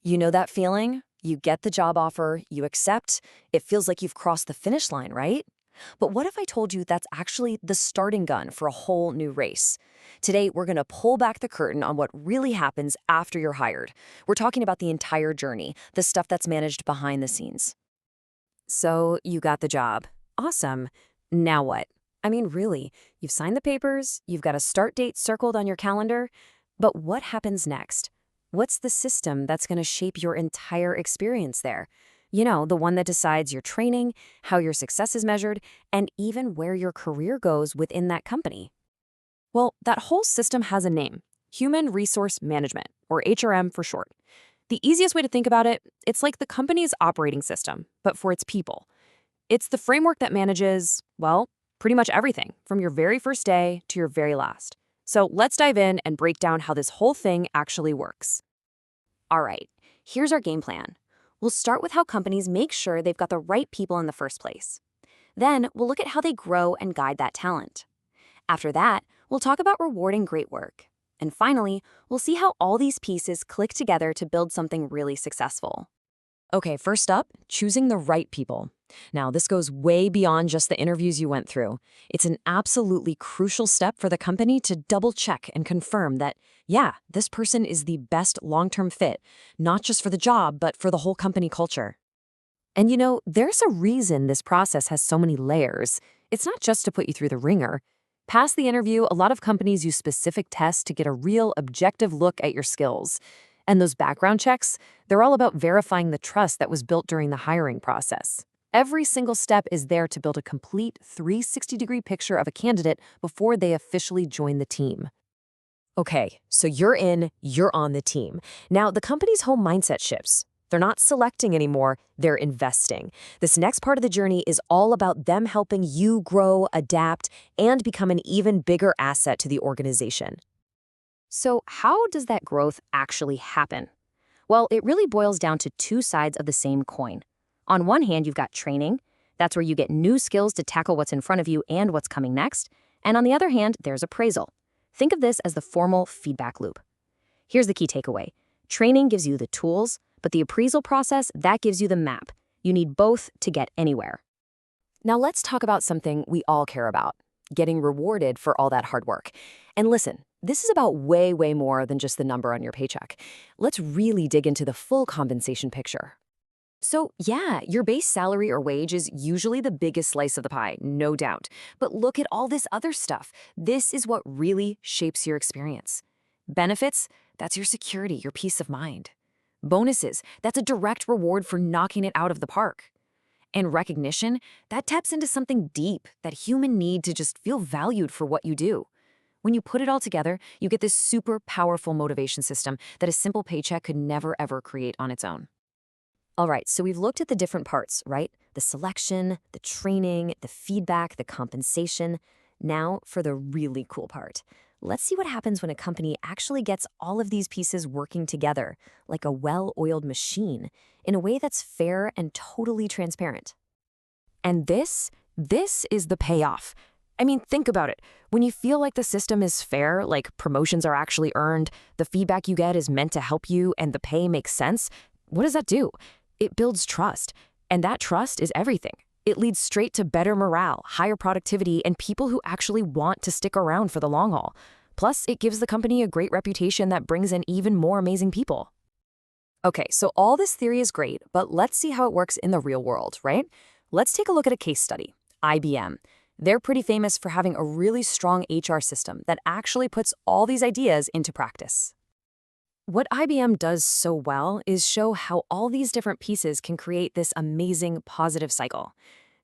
You know that feeling? You get the job offer, you accept, it feels like you've crossed the finish line, right? But what if I told you that's actually the starting gun for a whole new race? Today, we're going to pull back the curtain on what really happens after you're hired. We're talking about the entire journey, the stuff that's managed behind the scenes. So, you got the job. Awesome. Now what? I mean, really, you've signed the papers, you've got a start date circled on your calendar, but what happens next? What's the system that's going to shape your entire experience there? You know, the one that decides your training, how your success is measured, and even where your career goes within that company. Well, that whole system has a name, Human Resource Management, or HRM for short. The easiest way to think about it, it's like the company's operating system, but for its people. It's the framework that manages, well, pretty much everything, from your very first day to your very last. So let's dive in and break down how this whole thing actually works. All right, here's our game plan. We'll start with how companies make sure they've got the right people in the first place. Then we'll look at how they grow and guide that talent. After that, we'll talk about rewarding great work. And finally, we'll see how all these pieces click together to build something really successful. Okay, first up, choosing the right people. Now, this goes way beyond just the interviews you went through. It's an absolutely crucial step for the company to double-check and confirm that, yeah, this person is the best long-term fit, not just for the job, but for the whole company culture. And you know, there's a reason this process has so many layers. It's not just to put you through the ringer. Past the interview, a lot of companies use specific tests to get a real objective look at your skills. And those background checks, they're all about verifying the trust that was built during the hiring process. Every single step is there to build a complete 360-degree picture of a candidate before they officially join the team. Okay, so you're in, you're on the team. Now, the company's whole mindset shifts. They're not selecting anymore, they're investing. This next part of the journey is all about them helping you grow, adapt, and become an even bigger asset to the organization. So how does that growth actually happen? Well, it really boils down to two sides of the same coin. On one hand, you've got training. That's where you get new skills to tackle what's in front of you and what's coming next. And on the other hand, there's appraisal. Think of this as the formal feedback loop. Here's the key takeaway. Training gives you the tools, but the appraisal process, that gives you the map. You need both to get anywhere. Now let's talk about something we all care about, getting rewarded for all that hard work. And listen, this is about way, way more than just the number on your paycheck. Let's really dig into the full compensation picture. So yeah, your base salary or wage is usually the biggest slice of the pie, no doubt. But look at all this other stuff. This is what really shapes your experience. Benefits, that's your security, your peace of mind. Bonuses, that's a direct reward for knocking it out of the park. And recognition, that taps into something deep, that human need to just feel valued for what you do. When you put it all together, you get this super powerful motivation system that a simple paycheck could never ever create on its own. All right, so we've looked at the different parts, right? The selection, the training, the feedback, the compensation. Now for the really cool part. Let's see what happens when a company actually gets all of these pieces working together, like a well-oiled machine, in a way that's fair and totally transparent. And this is the payoff. I mean, think about it. When you feel like the system is fair, like promotions are actually earned, the feedback you get is meant to help you, and the pay makes sense, what does that do? It builds trust, and that trust is everything. It leads straight to better morale, higher productivity, and people who actually want to stick around for the long haul. Plus, it gives the company a great reputation that brings in even more amazing people. Okay, so all this theory is great, but let's see how it works in the real world, right? Let's take a look at a case study, IBM. They're pretty famous for having a really strong HR system that actually puts all these ideas into practice. What IBM does so well is show how all these different pieces can create this amazing positive cycle.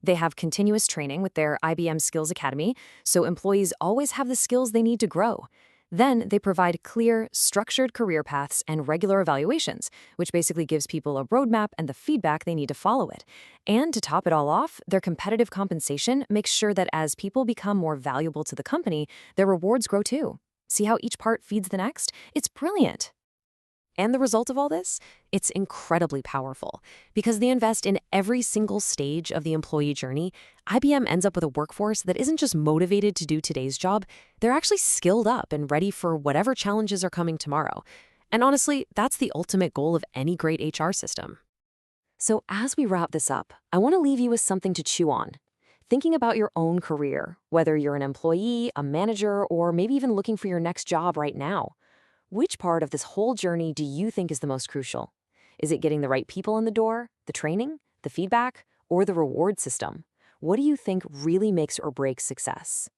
They have continuous training with their IBM Skills Academy, so employees always have the skills they need to grow. Then they provide clear, structured career paths and regular evaluations, which basically gives people a roadmap and the feedback they need to follow it. And to top it all off, their competitive compensation makes sure that as people become more valuable to the company, their rewards grow too. See how each part feeds the next? It's brilliant. And the result of all this? It's incredibly powerful. Because they invest in every single stage of the employee journey, IBM ends up with a workforce that isn't just motivated to do today's job, they're actually skilled up and ready for whatever challenges are coming tomorrow. And honestly, that's the ultimate goal of any great HR system. So as we wrap this up, I want to leave you with something to chew on. Thinking about your own career, whether you're an employee, a manager, or maybe even looking for your next job right now. Which part of this whole journey do you think is the most crucial? Is it getting the right people in the door, the training, the feedback, or the reward system? What do you think really makes or breaks success?